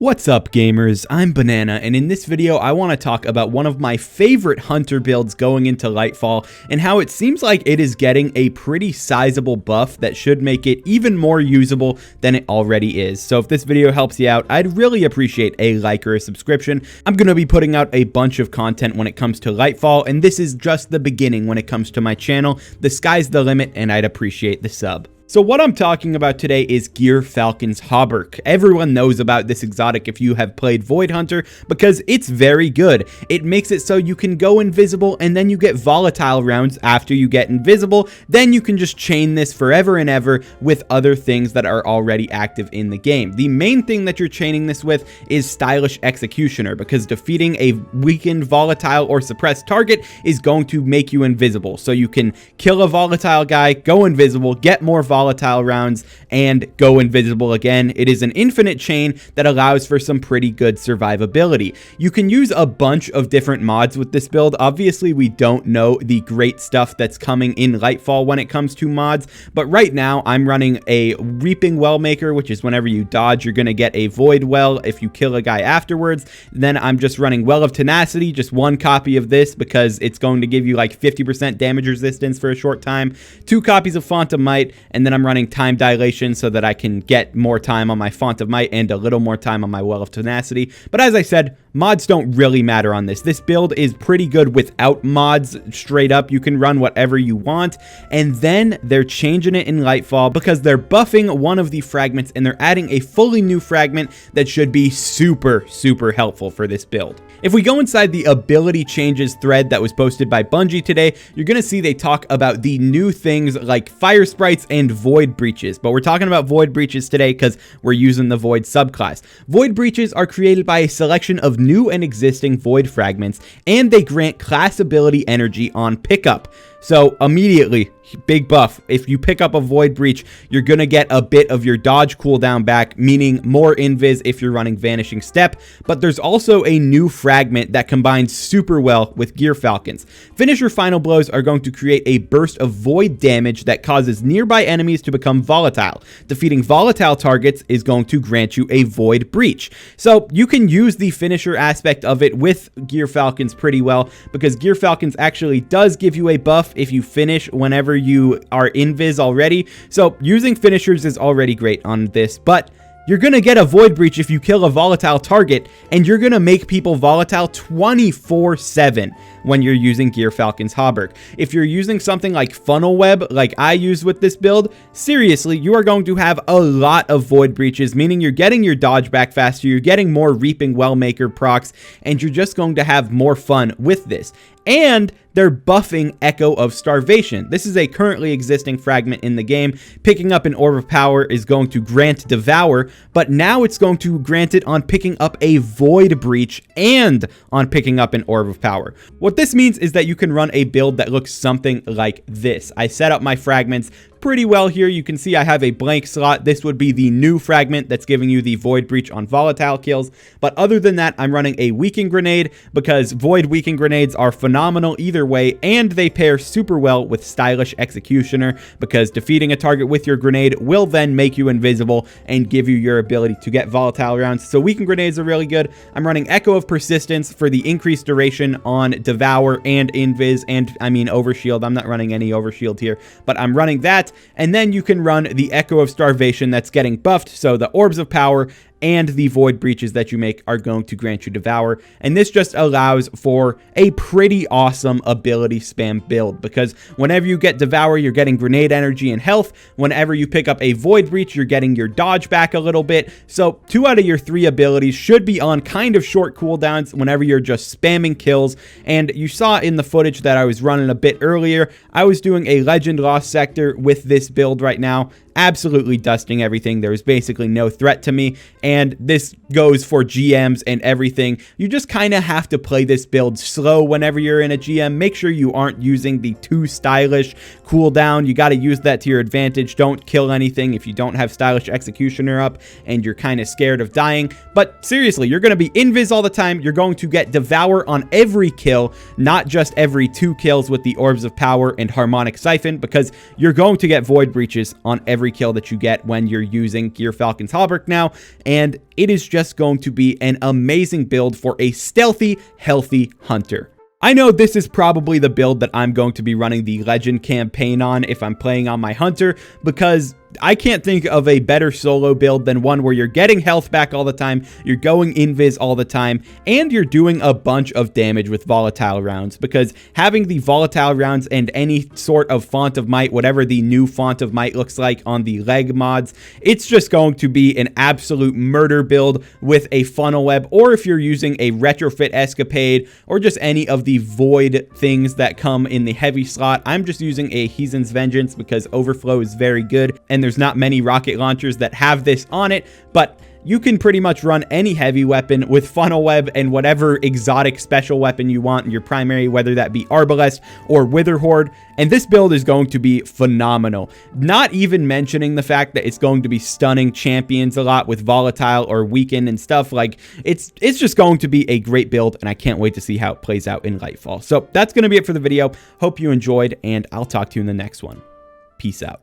What's up gamers, I'm Banana, and in this video I want to talk about one of my favorite hunter builds going into Lightfall and how it seems like it is getting a pretty sizable buff that should make it even more usable than it already is. So if this video helps you out, I'd really appreciate a like or a subscription. I'm going to be putting out a bunch of content when it comes to Lightfall, and this is just the beginning when it comes to my channel. The sky's the limit, and I'd appreciate the sub. So what I'm talking about today is Gyrfalcon's Hauberk. Everyone knows about this exotic if you have played Void Hunter because it's very good. It makes it so you can go invisible and then you get volatile rounds after you get invisible. Then you can just chain this forever and ever with other things that are already active in the game. The main thing that you're chaining this with is Stylish Executioner because defeating a weakened, volatile, or suppressed target is going to make you invisible. So you can kill a volatile guy, go invisible, get more volatile rounds, and go invisible again. It is an infinite chain that allows for some pretty good survivability. You can use a bunch of different mods with this build. Obviously, we don't know the great stuff that's coming in Lightfall when it comes to mods, but right now I'm running a Reaping Well Maker, which is whenever you dodge, you're going to get a Void Well if you kill a guy afterwards. Then I'm just running Well of Tenacity, just one copy of this because it's going to give you like 50% damage resistance for a short time, 2 copies of Font of Might, and then I'm running Time Dilation so that I can get more time on my Font of Might and a little more time on my Well of Tenacity. But as I said, mods don't really matter on this. This build is pretty good without mods. Straight up, you can run whatever you want. And then they're changing it in Lightfall because they're buffing one of the fragments and they're adding a fully new fragment that should be super helpful for this build. If we go inside the ability changes thread that was posted by Bungie today, you're going to see they talk about the new things like fire sprites and void breaches. But we're talking about void breaches today because we're using the void subclass. Void breaches are created by a selection of new and existing void fragments, and they grant class ability energy on pickup. So immediately, big buff. If you pick up a Void Breach, you're going to get a bit of your dodge cooldown back, meaning more invis if you're running Vanishing Step. But there's also a new fragment that combines super well with Gyrfalcon's. Finisher Final Blows are going to create a burst of void damage that causes nearby enemies to become volatile. Defeating volatile targets is going to grant you a Void Breach. So you can use the finisher aspect of it with Gyrfalcon's pretty well because Gyrfalcon's actually does give you a buff if you finish whenever you are invis already. So using finishers is already great on this, but you're going to get a Void Breach if you kill a volatile target, and you're going to make people volatile 24/7 when you're using Gyrfalcon's Hauberk. If you're using something like Funnel Web, like I use with this build, seriously, you are going to have a lot of Void Breaches, meaning you're getting your dodge back faster, you're getting more Reaping Well Maker procs, and you're just going to have more fun with this. And they're buffing Echo of Starvation. This is a currently existing fragment in the game. Picking up an Orb of Power is going to grant Devour, but now it's going to grant it on picking up a Void Breach and on picking up an Orb of Power. What this means is that you can run a build that looks something like this. I set up my fragments pretty well here. You can see I have a blank slot. This would be the new fragment that's giving you the Void Breach on volatile kills. But other than that, I'm running a Weaken Grenade because Void Weaken Grenades are phenomenal either way, and they pair super well with Stylish Executioner because defeating a target with your grenade will then make you invisible and give you your ability to get volatile rounds. So Weaken Grenades are really good. I'm running Echo of Persistence for the increased duration on Devour and Invis, and I mean Overshield. I'm not running any Overshield here, but I'm running that. And then you can run the Echo of Starvation that's getting buffed, so the Orbs of Power and the Void Breaches that you make are going to grant you Devour. And this just allows for a pretty awesome ability spam build because whenever you get Devour, you're getting grenade energy and health. Whenever you pick up a Void Breach, you're getting your dodge back a little bit. So 2 out of your 3 abilities should be on kind of short cooldowns whenever you're just spamming kills. And you saw in the footage that I was running a bit earlier, I was doing a Legend Lost Sector with this build right now. Absolutely dusting everything. There was basically no threat to me, and this goes for GMs and everything. You just kind of have to play this build slow whenever you're in a GM. Make sure you aren't using the too stylish cooldown. You got to use that to your advantage. Don't kill anything if you don't have Stylish Executioner up and you're kind of scared of dying. But seriously, you're going to be invis all the time. You're going to get Devour on every kill, not just every 2 kills with the Orbs of Power and Harmonic Siphon, because you're going to get Void Breaches on every every kill that you get when you're using Gyrfalcon's Hauberk now, and it is just going to be an amazing build for a stealthy, healthy hunter. I know this is probably the build that I'm going to be running the Legend campaign on if I'm playing on my Hunter, because I can't think of a better solo build than one where you're getting health back all the time, you're going invis all the time, and you're doing a bunch of damage with volatile rounds, because having the volatile rounds and any sort of font of might, whatever the new font of might looks like on the leg mods, it's just going to be an absolute murder build with a funnel web, or if you're using a retrofit escapade, or just any of the void things that come in the heavy slot. I'm just using a Heathen's Vengeance because overflow is very good, and there's not many rocket launchers that have this on it, but you can pretty much run any heavy weapon with funnel web and whatever exotic special weapon you want in your primary, whether that be Arbalest or Wither Horde, and this build is going to be phenomenal. Not even mentioning the fact that it's going to be stunning champions a lot with volatile or weaken and stuff. Like, it's just going to be a great build, and I can't wait to see how it plays out in Lightfall. So that's going to be it for the video. Hope you enjoyed, and I'll talk to you in the next one. Peace out.